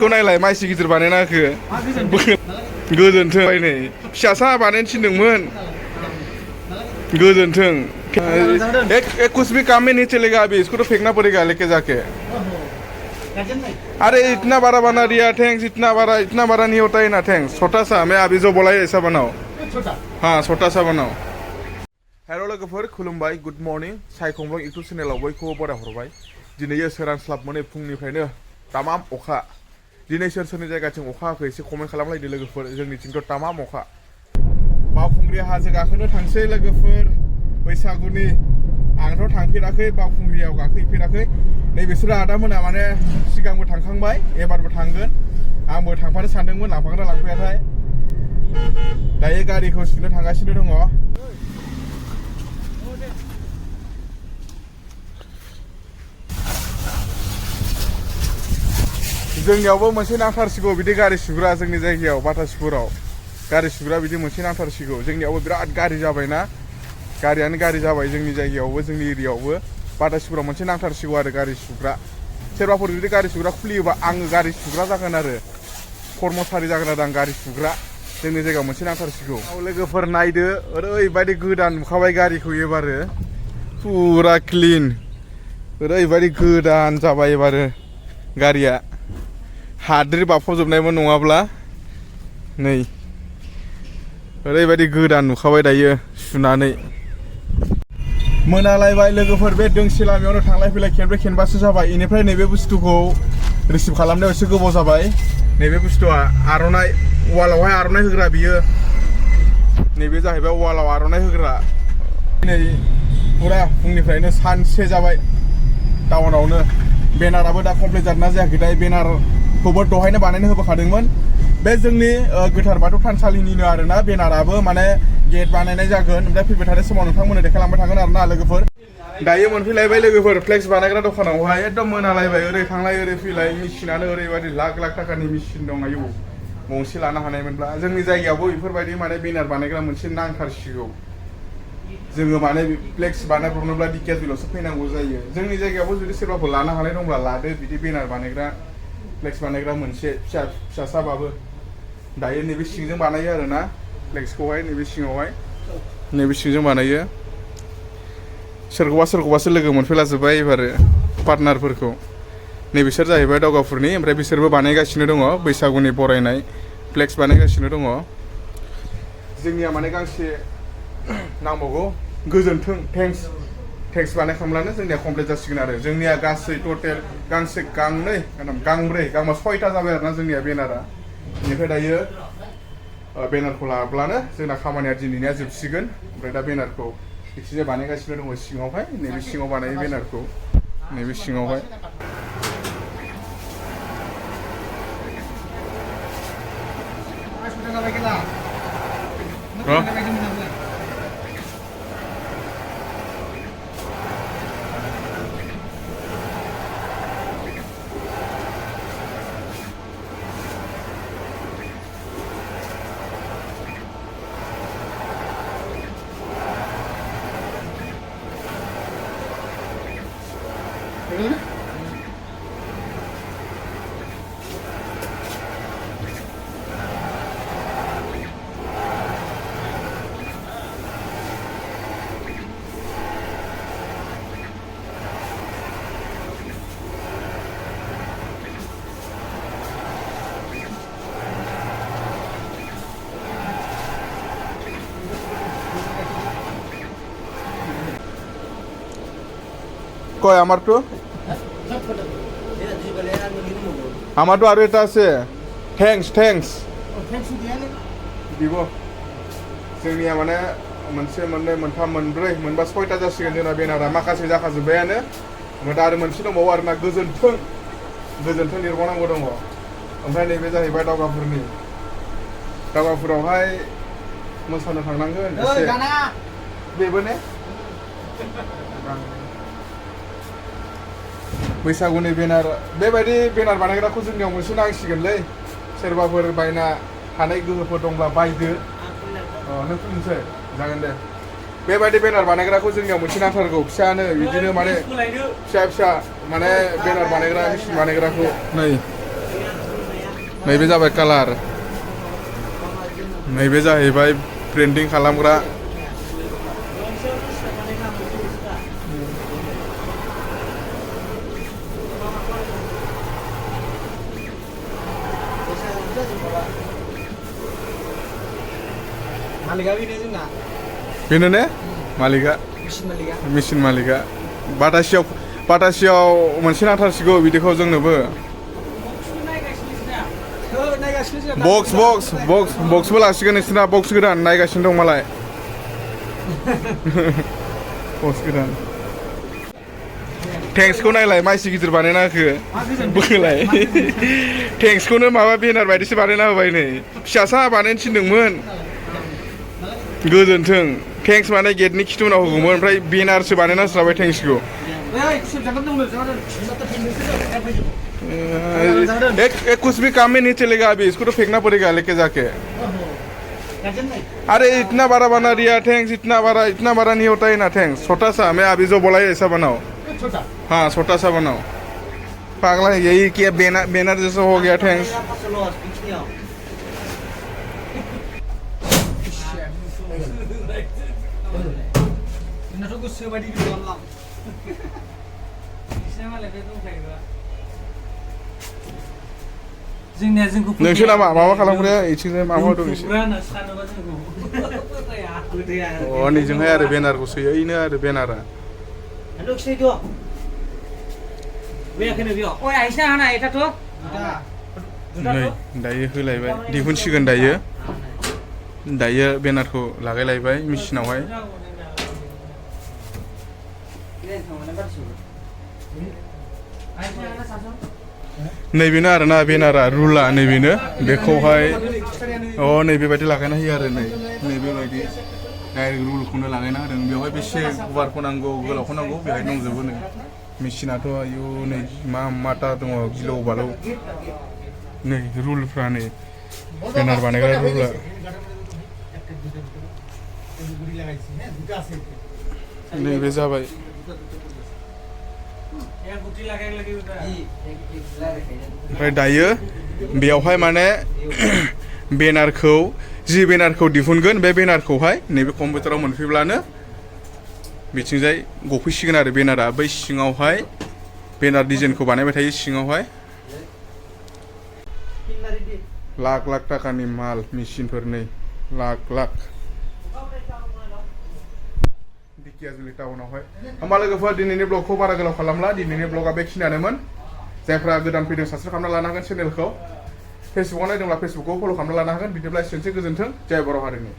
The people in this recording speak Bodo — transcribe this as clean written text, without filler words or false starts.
Cô này lại mai xì từ bạn này kìa. Gương thường này. Xả xa bạn ấy xin đừng mơn. Gương thường. एक कुछ भी काम में नहीं चलेगा अभी इसको तो फेंकना पड़ेगा लेके जाके अरे इतना बड़ा बना दिया थैंक्स इतना बड़ा नहीं होता है ना थैंक्स छोटा सा मैं अभी जो बोला है ऐसा बनाओ हाँ छोटा सा बनाओ हेलो लोगोफोर खुलुमबाय गुड मर्निं साइखं इउटुब चेनेलाव बयखौबो बराय हरबाय दिनै सोरांस्लाब मोनै फुंनिफ्रायनो तामाम अखा दिनै सोरनि जायगाथिं अखा हाखो एसे कमेन्ट खालामलायदो लोगोफोर जोंनिथिंथ' तामाम अखा बावखुंग्रि हाजो गाखोनो थांसै लोगोफोर बैसागुनि आंथ' थांफेराखै बावखुंग्रियाव गाखोफेराखै नैबेसोर आदामोना माने सिगांबो थांखांबाय एबारबो थांगोन आंबो थांफानो सानदोंमोन लांफागोन ना लांफायाथाय दायो गारिखौ सुनो थांगासिनो दङ जोंनियावबो मोनसे नांथारसिगौ बिदि गारि सुग्रा जोंनि जायगायाव बाटासपुराव गारि सुग्रा बिदि मोनसे नांथारसिगौ जोंनियावबो बिराद गारि जाबायना गारियानो गारि जाबाय जोंनि जायगायावबो जोंनि एरियायावबो बाटासपुराव मोनसे नांथारसिगौ आरो गारि सुग्रा सोरबाफोर जुदि गारि सुग्रा खुलियोबा आङो गारि सुग्रा जागोन आरो कर्मचारि जागोन आरो आं गारि सुग्रा जोंनि जायगायाव मोनसे नांथारसिगौ लोगोफोर नायदो ओरैबायदि गोदान नुखाबाय गारिखौ एबारो फुरा क्लिन ओरैबायदि गोदान जाबाय एबारो गारिया हाद्रि बाफबजोबनायबो नङाब्ला नै ओरैबायदि गोदान नुखाबाय दायो सुनानै मोनालायबाय लोगोफोर बे दोंसे लामायावनो थांलाय फैलाय खेनब्रै खेनबासो जाबाय इनिफ्राय नैबे बुस्थुखौ रिसिभ खालामनायाव एसे गोबाव जाबाय नैबे बुस्थुआ आर'नाइ वालावहाय आर'नाइ होग्रा बियो नैबे जाहैबाय वालाव आर'नाइ होग्रा नै फुरा फुंनिफ्रायनो सानसे जाबाय टाउनावनो बेनाराबो दा कमप्लिट जादोंना जायाखैथाय बेनारखौबो दहायनो बानायनो होबोखादोंमोन बे जोंनि गोथार बाथौ थानसालिनिनो आरोना बेनाराबो माने गेट बानायनाय जागोन ओमफ्राय फैबाय थानाय समाव नोंथांमोननो देखायलांबाय थागोन आरोना लोगोफोर दायो मोनफैलायबाय लोगोफोर फ्लेक्स बानायग्रा दखानावहाय एकदम मोनालायबाय ओरै थांलाय ओरै फैलाय मेसिनानो ओरैबायदि लाख लाख थाखानि मेसिन दं आयौ गंसे लानो हानायमोनब्ला जोंनि जायगायावबो बेफोरबायदि माने बेनार बानायग्रा मोनसे नांथारसिगौ जोङो माने फ्लेक्स बानायब्रबनोब्ला दिकेजबिलावसो फैनांगौ जायो जोंनि जायगायावबो जुदि सोरबाफोर लानो हानाय दंब्ला लादो बिदि बेनार बानायग्रा फ्लेक्स बानायग्रा मोनसे फिसासाबाबो दायो नैबे सिंजों बानायो आरोना फ्लेक्सखौहाय नैबे सिंजों बानायो सोरखौबासो लोगो मोनफैलाजोब्बाय एबारो पार्टनारफोरखौ नैबिसोर जाहैबाय दावगाफुरनि ओमफ्राय बिसोरबो बानायगासिनो दङ बैसागुनि बरायनाय फ्लेक्स बानायगासिनो दङ जोंनिया माने गांसे नांबावगौ गोजोन्थों थेंक्स बानायखांब्लानो जोंनिया कमप्लिट जासिगोन आरो जोंनिया गासै टटेल गांसे गांनै गांब्रै गांबा 6टा जाबाय आरोना जोंनिया बेनारा बेनिफ्राय दायो बेनारखौ लाब्लानो जोंना खामानिया दिनैनिया जोबसिगोन ओमफ्राय दा बेनारखौ बिथिंजाय बानायगासिनो दङ सिङावहाय नैबे सिङाव बानायो बेनारखौ नैबे सिङावहाय কয় আমারটো আৰু এটা আছে থ্যাঙ্কস দিব जोंनिया माने मोनसे मोननै मोनथाम मोनब्रै मोनबा 6टा जासिगोन जोंना बेनारा माखासे जाखाजोब्बायानो ओमफ्राय दा आरो मोनसे दंबावो आरोना गोजोन्थों लिरबावनांगौ दङ ओमफ्राय नैबे जाहैबाय दावगाफुरावहाय मोसानो थांनांगोन एसे बेबो ने बैसागुनि बेनार बेबायदि बेनार बानायग्राखौ जोंनियाव मोनसे नांसिगोनलै सोरबाफोर बायना हानाय गोहोफोर दंब्ला बायदो नों खुलिनोसै जागोन दे बेबायदि बेनार बानायग्राखौ जोंनियाव मोनसे नांथारगौ फिसानो बिदिनो माने फिसा माने बेनार बानायग्रा मेसिन बानायग्राखौ नै नैबे जाबाय कालार नैबे जाहैबाय प्रिन्टिं खालामग्रा बेनो ने मालिका मेसिन मालिका बाटासियाव मोनसे नांथारसिगौ बिदिखौ जोंनोबो बक्सबो लासिगोन नोंसोरना बक्स गोदान नायगासिनो दं मालाय बक्स गोदान टेंक्सखौ नायलाय माइसि गिदिर बानायना होखो बोलाय टेंक्सखौनो माबा बेनार बायदिसो बानायना होबाय नै फिसासा बानायनो थिनदोंमोन गोजोन्थों टेंक्स माने गेटनि खिथुनाव होगौमोन ओमफ्राय बेनारसो बानायना होस्राबाय टेंक्सखौ कुछ भी काम में नहीं चलेगा अभी इसको तो फेंकना पड़ेगा लेके जाके अरे इतना बड़ा बना दिया थैंक्स इतना बड़ा नहीं होता है ना थैंक्स छोटा सा मैं अभी जो बोला ऐसा बनाओ हाँ छोटा सा बनाओ पागला यही किया बैनर जैसा हो गया थैंक्स नोंसोर माबा खालामग्राया इथिंजाय माबा दं एसे अ नैजोंहाय आरो बेनारखौ सोयो इनो आरो बेनारा नै दायो होलायबाय दिहुनसिगोन दायो बेनारखौ लागायलायबाय मेचिनावहाय नैबेनो आरोना बेनारा रुला नैबेनो बेखौहाय अ नैबेबायदि लागायना होयो आरो नैबेबायदि डाइरेक्ट रुलखौनो लागायना होदों बेवहाय बेसे गुवारखौ नांगौ गोलावखौ नांगौ बेहाय दंजोबो नै मेचिनाथ' आयु नै मा माथा दङ गिलौ बालौ नै रुलफ्रा नै बेनार बानायग्रा रुला नैबे जाबाय ओमफ्राय दायो बेयावहाय माने बेनारखौ जि बेनारखौ दिहुनगोन बे बेनारखौहाय नैबे कम्पिउटाराव मोनफैब्लानो बिथिंजाय गफैसिगोन आरो बेनारा बै सिङावहाय बेनार डिजाइनखौ बानायबाय थायो सिङावहाय लाख थाखानि माल मेचिनफोर नै लाख दिकियाजुलि टाउनावहाय होमबा लोगोफोर दिनैनि ब्लगखौ बारा गोलाव खालामला दिनैनि ब्लगा बेखिनियानोमोन जायफ्रा गोदान फैदों साबस्क्राइब खालामना लानो हागोन चेनेलखौ फेसबुकआव नायदोंब्ला फेसबुकखौ फल' खालामना लानो हागोन बिदिब्ला एसेनोसै गोजोन्थों जय बर' हारिनि